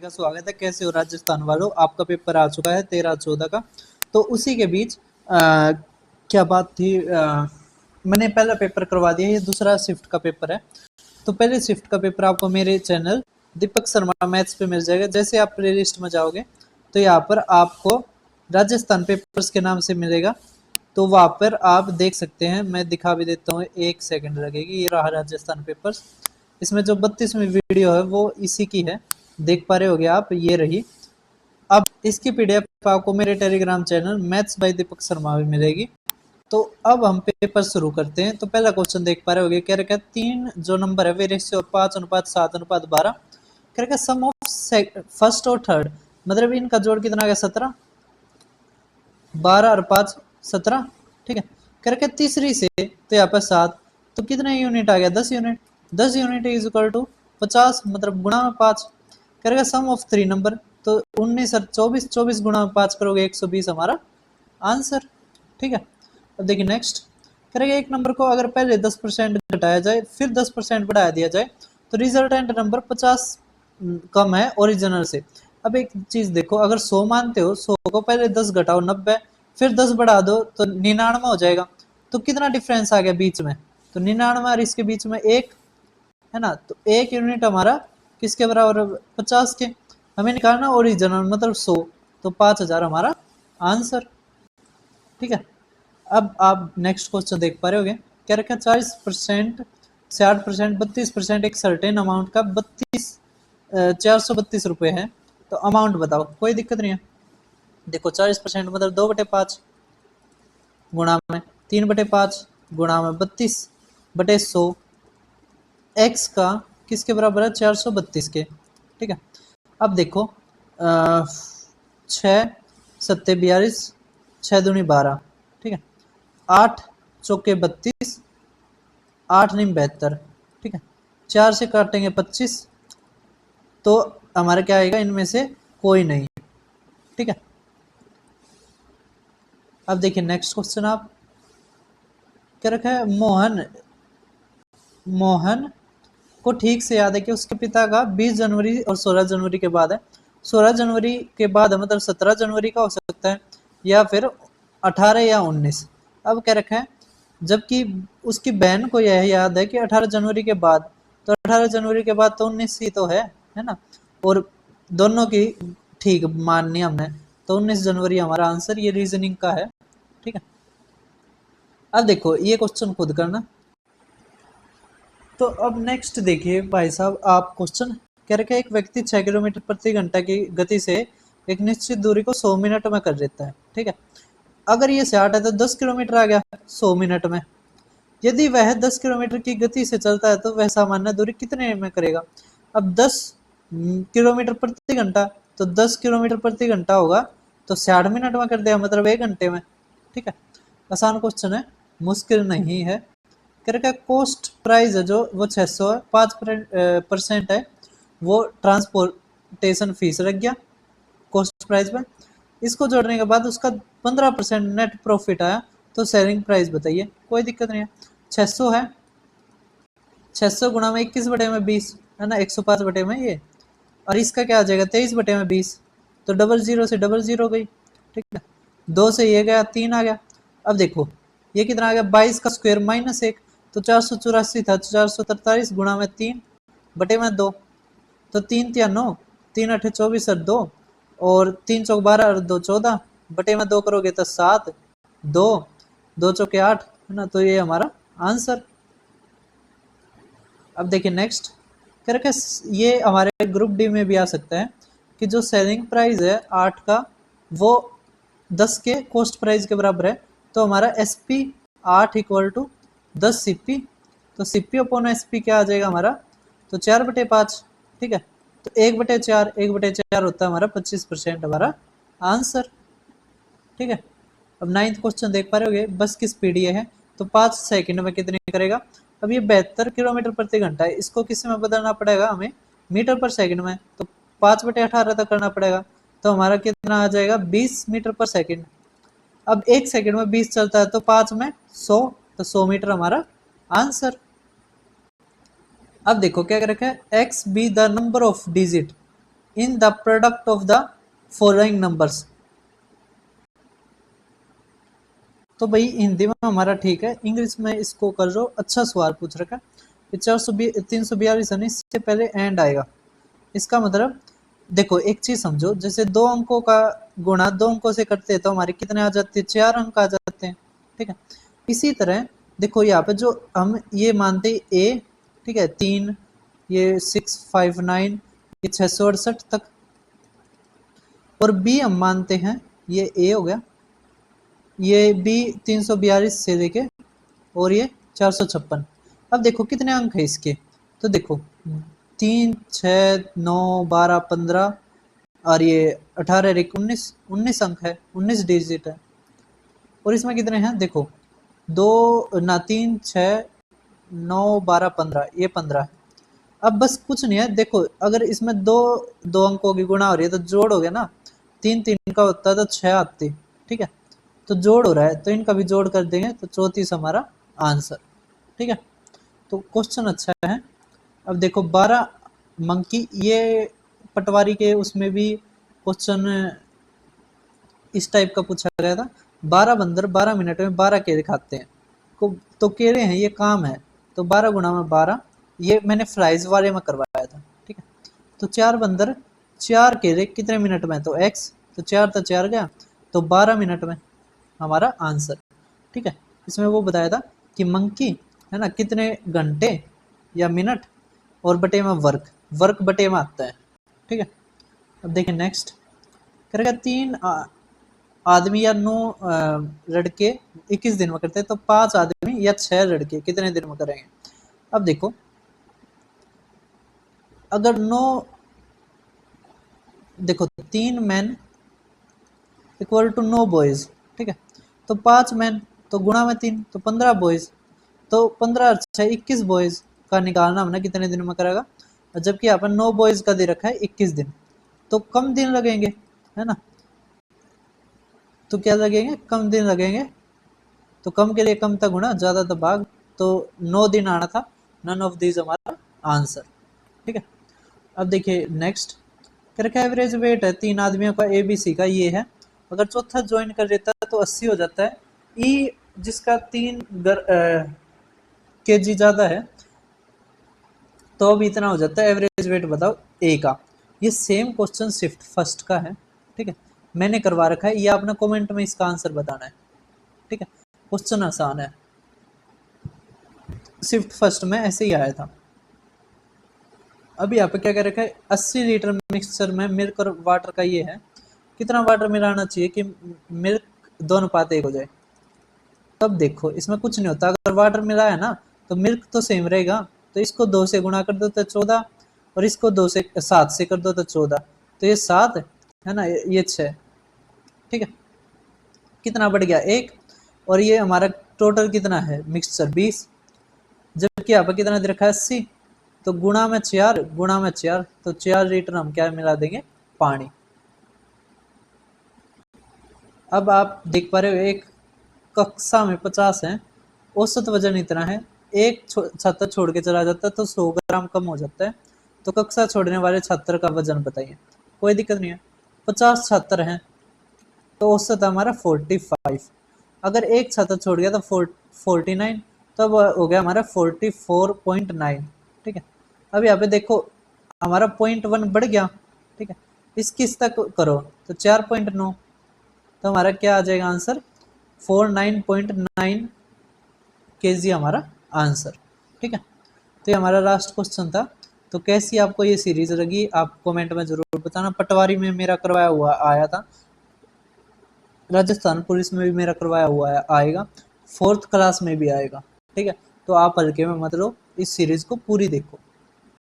का स्वागत है। कैसे हो राजस्थान वालों? आपका पेपर आ चुका है 13-14 का। तो उसी के बीच क्या बात थी, मैंने पहला पेपर करवा दिया, ये दूसरा शिफ्ट का पेपर है। तो पहले शिफ्ट का पेपर आपको मेरे चैनल दीपक शर्मा मैथ्स पे मिल जाएगा। जैसे आप प्ले लिस्ट में जाओगे तो यहाँ पर आपको राजस्थान पेपर्स के नाम से मिलेगा। तो वहाँ पर आप देख सकते हैं, मैं दिखा भी देता हूँ, 1 सेकंड लगेगी। ये रहा राजस्थान पेपर्स। इसमें जो 32वीं वीडियो है वो इसी की है, देख पा रहे होगे आप, ये रही। अब इसकी पीडीएफ आपको मेरे Telegram channel maths by Deepak Sharma में मिलेगी। तो अब हम पेपर शुरू करते हैं। तो पहला क्वेश्चन देख पा रहे होगे, कह रखा है 3 जो नंबर है वे रेशियो 5:7:12। कह रखा है सम ऑफ फर्स्ट और थर्ड, मतलब इनका जोड़ कितना आ गया 17, 12 और 5 17। ठीक है। कह रखा है तीसरी से तो यहाँ पर 7, तो कितने यूनिट आ गया 10 unit. 10 unit is equal to 50, मतलब गुणा में 5। करेगा सम ऑफ 3 नंबर, तो 19 और 24, 24 गुणा में 5 करोगे 120 हमारा आंसर। ठीक है। अब देखिए नेक्स्ट, करेगा एक नंबर को अगर पहले 10% घटाया जाए फिर 10% बढ़ाया दिया जाए तो रिजल्टेंट नंबर 50 कम है ओरिजिनल से। अब एक चीज देखो, अगर 100 मानते हो, 100 को पहले 10 घटाओ 90, फिर 10 बढ़ा दो तो 99 हो जाएगा। तो कितना डिफरेंस आ गया बीच में? तो 99 और इसके बीच में 1 है ना। तो 1 यूनिट हमारा किसके बराबर है? 50 के। हमें निकालना ओरिजिनल मतलब 100, तो 5000 हमारा आंसर। ठीक है। अब आप नेक्स्ट क्वेश्चन देख पा रहे होगे, क्या रखा है 40% 60% 32% एक सर्टेन अमाउंट का 432 रुपये है। तो अमाउंट बताओ, कोई दिक्कत नहीं है। देखो 40% मतलब 2/5 गुणा में 3/5 गुणा में 32/100 एक्स का किसके बराबर है? 432 के। ठीक है। अब देखो 6×7=42, 6×2=12। ठीक है। 8×4=32, 8×9=72। ठीक है। 4 से काटेंगे 25, तो हमारा क्या आएगा? इनमें से कोई नहीं। ठीक है। अब देखिए नेक्स्ट क्वेश्चन, आप क्या रखा है, मोहन को ठीक से याद है कि उसके पिता का 20 जनवरी और 16 जनवरी के बाद है। 16 जनवरी के बाद है, मतलब 17 जनवरी का हो सकता है या फिर 18 या 19। अब क्या रखा है, जबकि उसकी बहन को यह याद है कि 18 जनवरी के बाद, तो 18 जनवरी के बाद तो 19 ही तो है ना। और दोनों की ठीक माननी हमने, तो 19 जनवरी हमारा आंसर। ये रीजनिंग का है। ठीक है। अब देखो ये क्वेश्चन खुद करना। तो अब नेक्स्ट देखिए भाई साहब, आप क्वेश्चन कह रखे एक व्यक्ति 6 किलोमीटर प्रति घंटा की गति से एक निश्चित दूरी को 100 मिनट में कर देता है। ठीक है। अगर ये 60 है तो 10 किलोमीटर आ गया 100 मिनट में। यदि वह 10 किलोमीटर की गति से चलता है तो वह सामान्य दूरी कितने में करेगा? अब 10 किलोमीटर प्रति घंटा, तो 10 किलोमीटर प्रति घंटा होगा तो 60 मिनट में कर दिया, मतलब 1 घंटे में। ठीक है। आसान क्वेश्चन है, मुश्किल नहीं है। करके कॉस्ट प्राइस है जो वो 600 है, 5% है वो ट्रांसपोर्टेशन फीस लग गया कॉस्ट प्राइस में। इसको जोड़ने के बाद उसका 15% नेट प्रॉफिट आया, तो सेलिंग प्राइस बताइए। कोई दिक्कत नहीं है। 600 है, 600 गुणा में 21/20 है ना, 105 में ये। और इसका क्या आ जाएगा? 23/20, तो डबल जीरो से डबल जीरो गई। ठीक है। 2 से ये गया, 3 आ गया। अब देखो ये कितना आ गया? 22 का स्क्वायर -1, तो 484 था, 443 गुणा में 3/2, तो 3×3 = 9, 3×8 = 24 और 2, और 3×4 = 12 और 2 = 14, बटे में 2 करोगे तो 7, 2, 2×4 = 8 है ना। तो ये हमारा आंसर। अब देखिए नेक्स्ट, क्या रखा है, ये हमारे ग्रुप डी में भी आ सकता है कि जो सेलिंग प्राइस है 8 का वो 10 के कॉस्ट प्राइस के बराबर है। तो हमारा एस पी 8 = 10 सी पी, तो C P upon S P क्या आ जाएगा हमारा? तो 4/5। ठीक है। तो 1/4, 1/4 होता है हमारा 25% हमारा आंसर। ठीक है। अब 9th क्वेश्चन देख पा रहे होगे, बस की स्पीड ये है तो 5 सेकंड में कितनी करेगा? अब ये 72 किलोमीटर प्रति घंटा है, इसको किस में बदलना पड़ेगा हमें? मीटर पर सेकंड में, तो 5/18 तक करना पड़ेगा। तो हमारा कितना आ जाएगा? 20 मीटर पर सेकंड। अब 1 सेकंड में 20 चलता है तो 5 में 100, तो 100 मीटर हमारा आंसर। अब देखो क्या कर रखा है, x be the number of digit in the product of the following numbers. तो भाई हिंदी में हमारा ठीक है, इंग्लिश में इसको कर लो। अच्छा सवाल पूछ रखा है। 342 है, इससे पहले एंड आएगा। इसका मतलब देखो एक चीज समझो, जैसे दो अंकों का गुणा दो अंकों से करते हैं तो हमारे कितने आ जाते हैं, 4 अंक आ जाते हैं। ठीक है, इसी तरह देखो यहाँ पे जो हम ये मानते हैं ए, ठीक है 3, ये 659, ये 668 तक, और बी हम मानते हैं ये ए हो गया, ये बी 342 से लेके और ये 456। अब देखो कितने अंक है इसके, तो देखो 3, 6, 9, 12, 15 और ये 18, 19, 19 अंक है, 19 डिजिट है। और इसमें कितने हैं देखो, 2 ना 3, 6, 9, 12, 15, ये 15 है। अब बस कुछ नहीं है, देखो अगर इसमें दो दो अंकों की गुणा हो रही है तो जोड़ हो गया ना, 3 3 का होता है तो 6 आती। ठीक है, तो जोड़ हो रहा है तो इनका भी जोड़ कर देंगे तो 34 हमारा आंसर। ठीक है, तो क्वेश्चन अच्छा है। अब देखो 12 मंकी, ये पटवारी के उसमें भी क्वेश्चन इस टाइप का पूछा गया था। 12 बंदर 12 मिनट में 12 केले खाते हैं, तो केले हैं ये काम है, तो 12 गुणा में 12, ये मैंने फ्राइज वाले में करवाया था। ठीक है, तो 4 बंदर 4 केले कितने मिनट में, तो एक्स, तो 4 तो 4 गया, तो 12 मिनट में हमारा आंसर। ठीक है, इसमें वो बताया था कि मंकी है ना कितने घंटे या मिनट, और बटे में वर्क, वर्क बटे में आता है। ठीक है, अब देखिए नेक्स्ट करेगा, 3 आदमी या 9 लड़के 21 दिन में करते हैं, तो 5 आदमी या 6 लड़के कितने दिन में करेंगे। अब देखो अगर 9, देखो 3 मैन इक्वल टू 9 बॉयज। ठीक है, तो 5 मैन तो गुणा में 3 तो 15 बॉयज, तो 15 अच्छा 21 बॉयज का निकालना हमने कितने दिन में करेगा, जबकि यहाँ पर 9 बॉयज का दे रखा है 21 दिन, तो कम दिन लगेंगे है ना, तो क्या लगेंगे, कम दिन लगेंगे। तो कम के लिए कम था गुणा, ज्यादा था भाग, तो 9 दिन आना था। नन ऑफ दीज हमारा आंसर। ठीक है, अब देखिए नेक्स्ट करके एवरेज वेट है 3 आदमियों का ए बी सी का ये है, अगर चौथा ज्वाइन कर देता है तो 80 हो जाता है। ई जिसका 3 केजी ज्यादा है तो अब इतना हो जाता है। एवरेज वेट बताओ ए का। ये सेम क्वेश्चन शिफ्ट फर्स्ट का है। ठीक है, मैंने करवा रखा है, ये आपने कमेंट में इसका आंसर बताना है। ठीक है, क्वेश्चन आसान है, शिफ्ट फर्स्ट में ऐसे ही आया था। अभी यहाँ पे क्या कह रखा है, 80 लीटर मिक्सचर में मिल्क और वाटर का ये है, कितना वाटर मिलाना चाहिए कि मिल्क 2:1 हो जाए। तब देखो इसमें कुछ नहीं होता, अगर वाटर मिला है ना तो मिल्क तो सेम रहेगा, तो इसको 2 से गुणा कर दो तो 14, और इसको 2 से 7 से कर दो तो 14, तो ये 7 है ना, ये 6। ठीक है, कितना बढ़ गया 1, और ये हमारा टोटल कितना है मिक्सचर 20, जबकि यहाँ पर कितना दे रखा है 80, तो गुणा में 4 गुणा में 4, तो 4 लीटर हम क्या मिला देंगे, पानी। अब आप देख पा रहे हो एक कक्षा में 50 है, औसत वजन इतना है, एक छात्र छोड़ के चला जाता है तो 100 ग्राम कम हो जाता है, तो कक्षा छोड़ने वाले छात्र का वजन बताइए। कोई दिक्कत नहीं है, 50 छात्र हैं तो औसत हमारा 45, अगर एक छात्र छोड़ गया तो 49, तब हो गया हमारा 44.9। ठीक है, अब यहाँ पे देखो हमारा 0.1 बढ़ गया। ठीक है, इस किस तक करो तो 4.9, तो हमारा क्या आ जाएगा आंसर, 49.9 kg हमारा आंसर। ठीक है, तो ये हमारा लास्ट क्वेश्चन था। तो कैसी आपको ये सीरीज लगी आप कमेंट में जरूर बताना। पटवारी में मेरा करवाया हुआ आया था, राजस्थान पुलिस में भी मेरा करवाया हुआ आएगा, 4th क्लास में भी आएगा। ठीक है, तो आप हल्के में मत लो, इस सीरीज को पूरी देखो।